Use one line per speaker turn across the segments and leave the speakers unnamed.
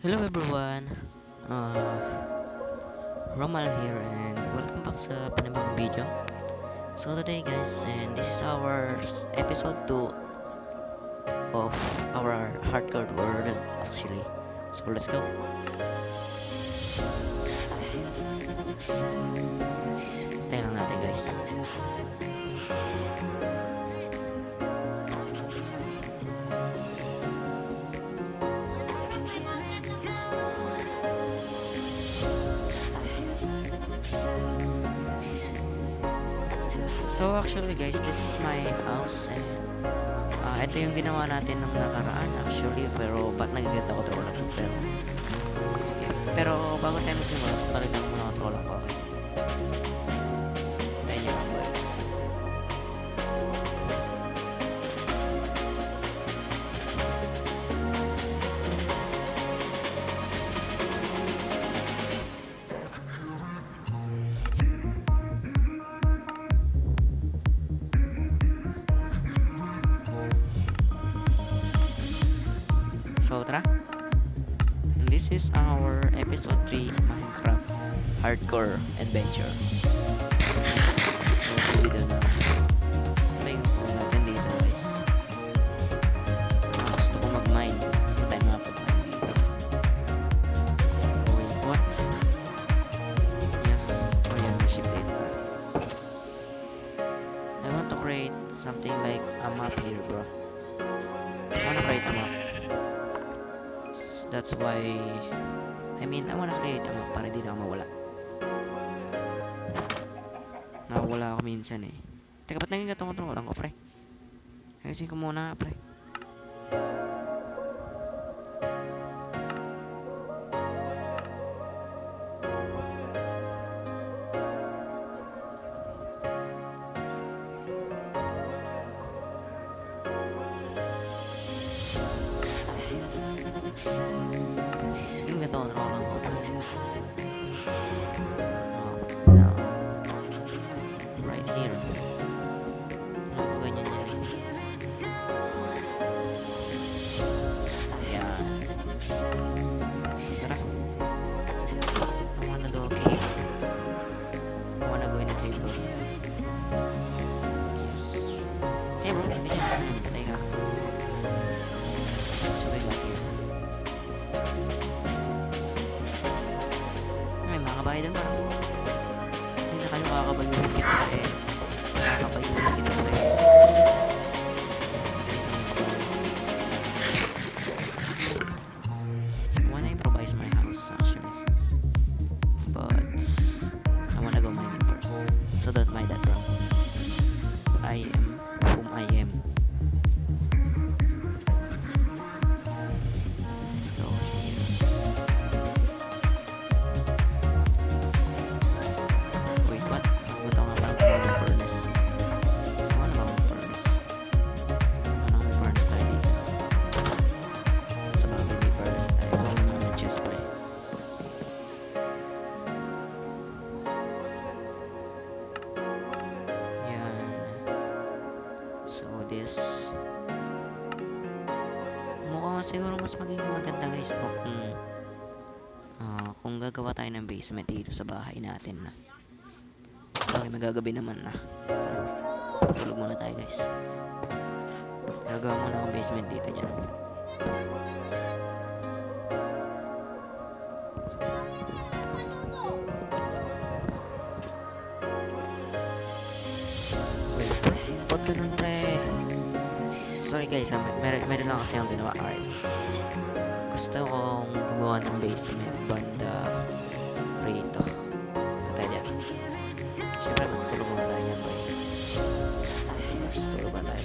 Hello everyone, uh, Romal here and welcome back sa panibagong video. So today guys, and this is our episode 2 of our hardcore world actually. So let's go. Tayo lang natin guys. So actually guys, this is my house and ito yung ginawa natin nung nakaraan actually, pero ba't nagaganda ko troll ako, pero sige. Pero bago tayo magsimula, palitan ko muna ako troll ako, okay? Ayun yung mga boys. So tara, this is our episode 3 Minecraft Hardcore Adventure. So video na may kung natin dito guys. Gusto ko mag-mine. Ito tayo makapag-mine dito. Wait, what? Yes, yan, shift data. I want to create something like a map here, bro. I want to create a map. That's why I wanna create a map para di na ako mawala. Nawawala ako minsan eh. Teka, ba't naging gatong ko, pre? Ayusin ko muna, pre. Yung gato ko lang ko. No. Right here. Ano ba ganyan yan eh? Ayan. Tara. I wanna do a cave. I wanna go in a cave bro. Yes. Hey bro, hindi siya. Teka. Sabay ba here? May mga kabahay doon parang hindi na kayo kakabayuhin kita eh. Kakabayuhin kita eh. I wanna improvise my house actually, but I wanna go mining first, so don't mind that bro. I am whom I am. Let's go here. Wait, what? Ito nga parang kumamang furnace. Ano namang furnace? Anong furnace tayo dito? Sa bagay may furnace tayo. Ito ang mga chest pa eh. Yan. So this mukhang siguro mas magiging maganda guys kung gagawa tayo ng basement dito sa bahay natin na. Okay, magagabi naman na. Tulog muna tayo guys. Gagawa muna akong basement dito niyan. Wait, ba't ganun pre? Sorry guys, meron lang kasi akong ginawa. Alright. Gusto kong gumawa ng basement banda rito. Ito tayo dyan. Siyempre, magtulog muna tayo yan, boy. First, tulog ba tayo?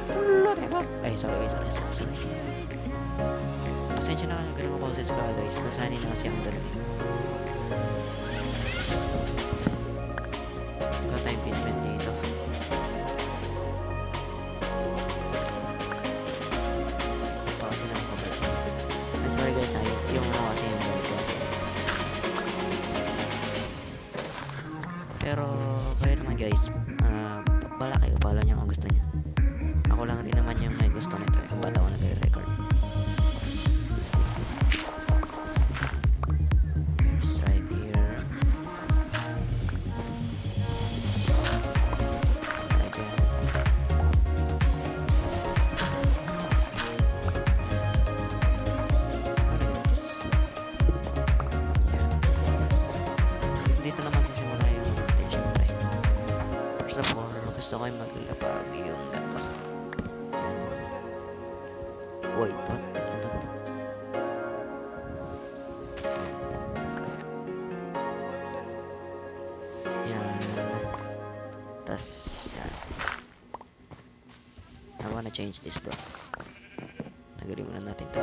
Tulog tayo ba? Ay, sorry. Pasensya na kayo, ganun ko pauses ka, guys. Nasanay na kasi ang dala. Ikaw tayong basement dito. Sorry guys, yung kasi yung pero kayo naman guys, bala kayo, bala nyo kung gusto nyo. Ako lang din naman yung may gusto nito eh. Wait, what? Ito. Yan. Tas, yan. I wanna change this, bro. Tagalin muna natin to.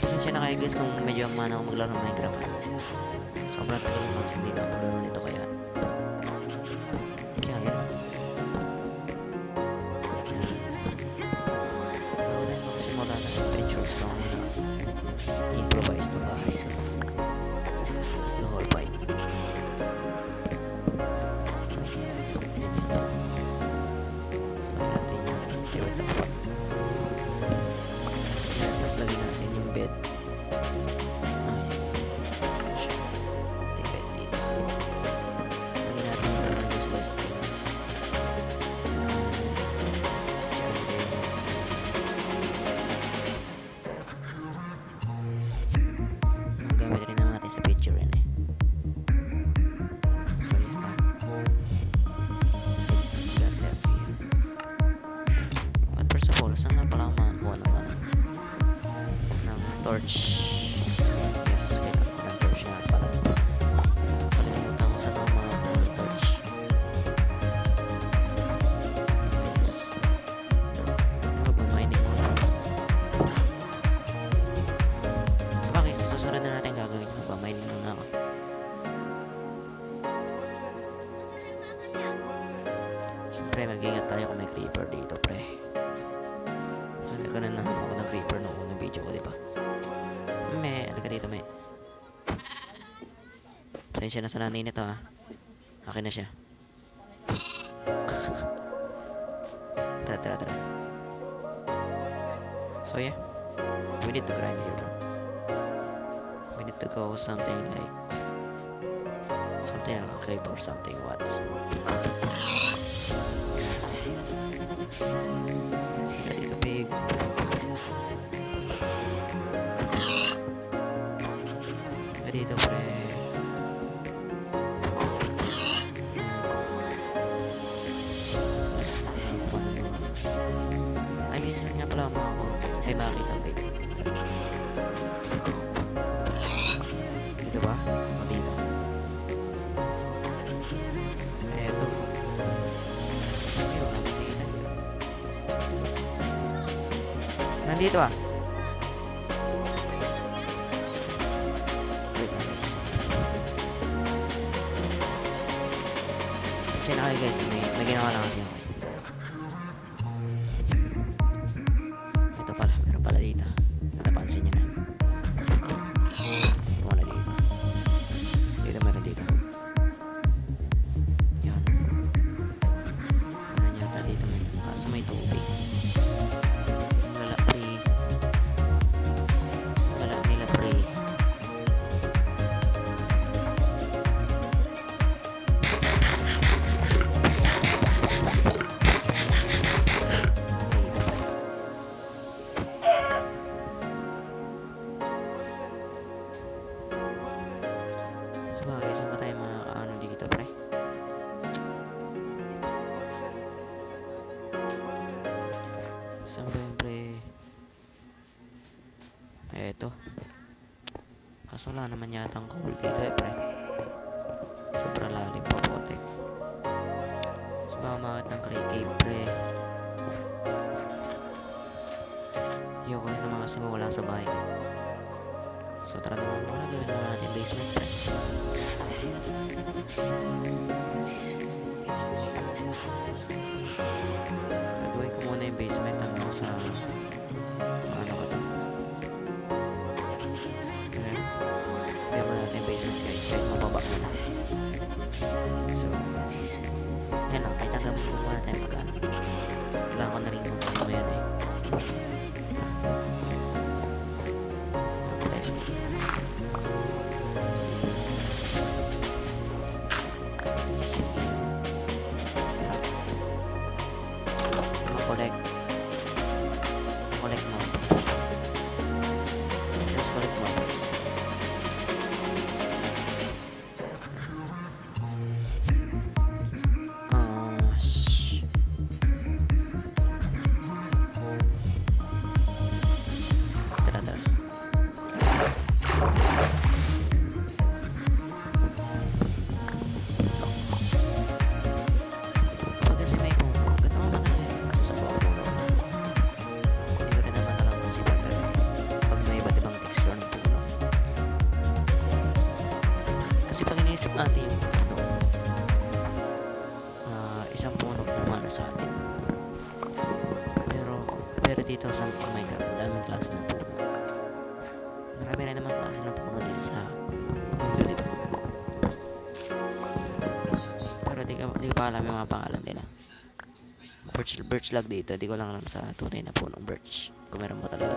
Pasensya na kayo guys kung medyo mana ako maglaro ng Minecraft. Sobrang tagal naman kasi hindi na ako maglaro nito kaya. Kaya yan. Bago na yung magsimula na adventures na ako muna kasi improvise to bahay. So, that's the whole point. So, natin yung favorite na pot. Yan, tapos lagyan natin yung bed. Gamit rin naman natin sa picture yun eh. So yun na. Got left here. But first of all, saan nga pala ako makakuha ng torch? Yes, kailangan ko ng torch nga pala. Kalimutan ko saan ako makakuha ng torch. Yes. Ano ba, mining mo lang? So bakit, susunod na natin gagawin ko ba? Mining muna ako. Siyempre, mag-ingat tayo kung may creeper dito, pre. Nagkaroon na ako ng creeper noong unang video ko, diba? Alika dito, me. Pasensya na sa nanay nito, ha. Akin na siya. Tara. So, yeah. We need to grind here, bro. We need to go something like a cave or something. What? Sila dito, pig. Sila dito, pre. Ay, minsan nga pala mga ako. Ay, bakit ang pig? Dito ba? O dito? Eto. Ayun, nandito ah. Wait, guys. Kasi na kayo guys, may ginawa lang kasi ako. Ito pala, meron pala dito. Napansin nyo na. Wala dito. Dito meron dito. Yun. Meron yata dito may. Kaso may tubig. Wala free. Wala nila free. Sabagay, saan ba tayo makakaano dito, pre? Saan ba yun, pre? Eto. Kaso wala naman yata ang coal dito, pre. Sobrang lalim pa, potek. So, baka makit ng cave, pre. Ayoko rin naman kasi mawala sa bahay. So, tara naman muna. Gawin naman natin basement, pre. Gagawin ko muna yung basement hanggang sa ano ko to. Okay. Gawin mo natin yung basement guys. Kahit mababa mo na. So, yan lang. Kahit hanggang muna tayo magkano. Kailangan ko na rin kasi mo yan eh. Pero dito sa Minecraft, daming klase ng puno. Marami rin naman klase ng puno dito sa mundo dito. Pero di ko pa alam yung mga pangalan nila. Birch log dito, di ko lang alam sa tunay na punong birch. Kung meron mo talaga.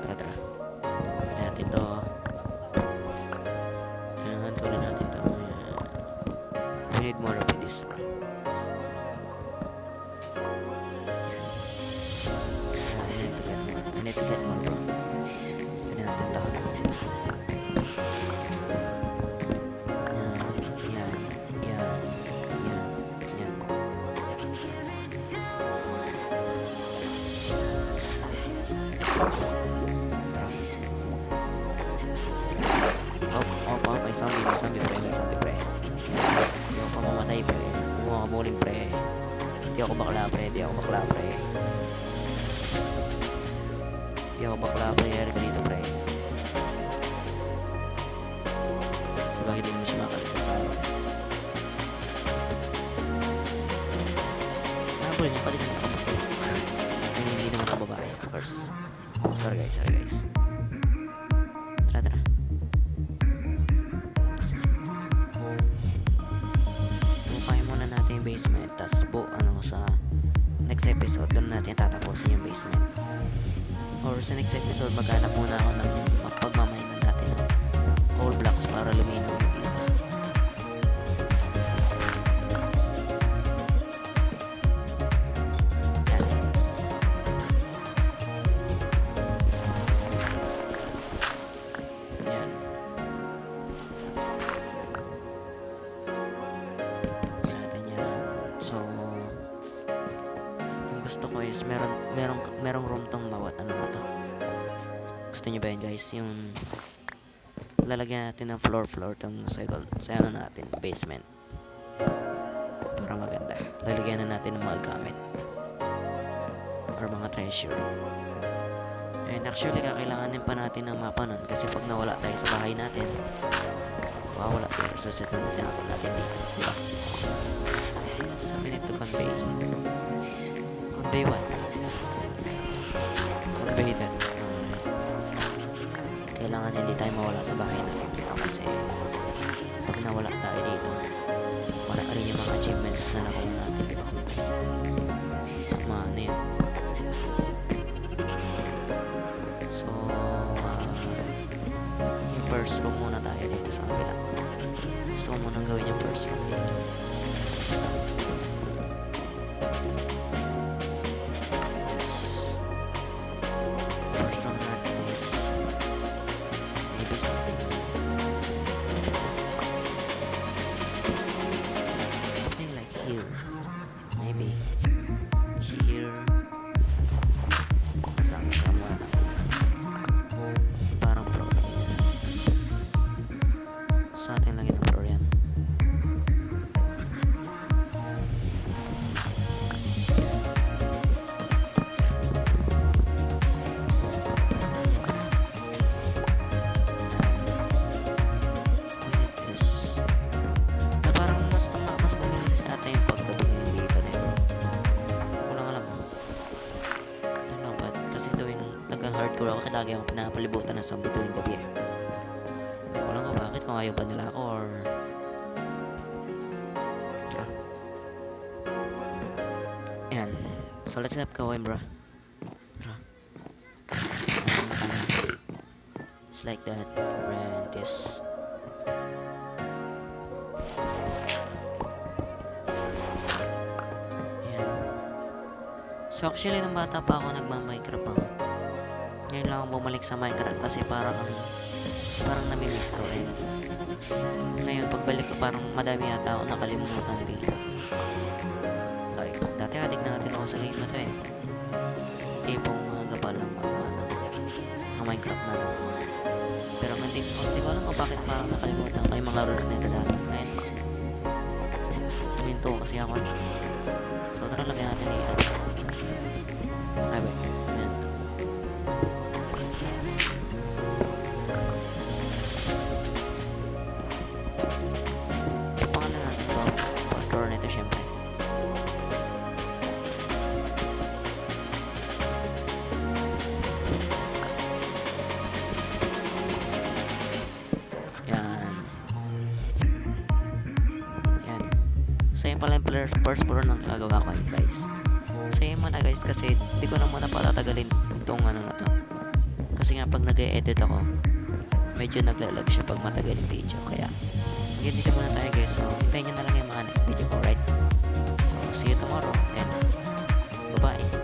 Tara. Pwede natin to. Ayan, tuloy natin to. Ayan. We need more of this, bro. I need to get more, bro. Pwede natin to. May zombie pre. Hindi ako mamamatay pre. Hindi mo kamuling pre. Hindi ako bakla pre. Hindi ako bakla pre. Erika dito pre. Sabagay din mo siya makalipas sa akin. Nabol niya pati na nakabuto. Ay hindi naman ako babae. Of course. Sorry guys. Tara. Basement, tas sa next episode doon natin tatapusin yung basement, or sa next episode maghanap muna ako ng pagmamahinan natin ng coal blocks para luminaw yung dito. Yan. So, yung gusto ko is merong room tong bawat ano na to. Gusto nyo ba yun guys? Yung lalagyan natin ng floor tong sa ano natin, basement. Para maganda. Lalagyan na natin ng mga gamit. Or mga treasure. And actually, kakailanganin pa natin ng mapa nun. Kasi pag nawala tayo sa bahay natin, wala tayo. So, set natin natin dito. Diba? Ito convey what? Convey that. Kailangan hindi tayo mawala sa bahay natin dito kasi pag nawala tayo dito, rin yung mga achievements na nakuha natin, diba? Ano yun? So, yung first room muna tayo dito sa kabila. Gusto ko munang gawin yung first room dito. Hardcore ako, lagi akong pinapalibutan ng zombie tuwing gabi eh. Wala ko bakit, kung ayaw ba nila ako or ayan. So let's not go in, bro. It's like that. And this. Ayan. So actually nung bata pa ako nagma-Minecraft ako. Ngayon lang ako bumalik sa Minecraft kasi parang nami-miss ko eh. Ngayon pagbalik ko parang madami yata ako nakalimutan dito. Like, dati adik na ako sa game na to eh. Tipong mga gabal ng mga Minecraft na. Pero hindi ko alam kung bakit parang nakalimutan ko yung mga rules nito dati. Ngayon, tuminto kasi ako. So tara lagyan natin dito. Ay ba? pala yung first floor ng gagawa ko guys. So yun muna guys, kasi di ko na muna patatagalin itong ano na to. Kasi nga pag nag-e-edit ako, medyo naglalag siya pag matagal yung video. Kaya yun, dito muna tayo guys. So hintayin nyo na lang yung mga next video ko, right? So see you tomorrow and bye bye.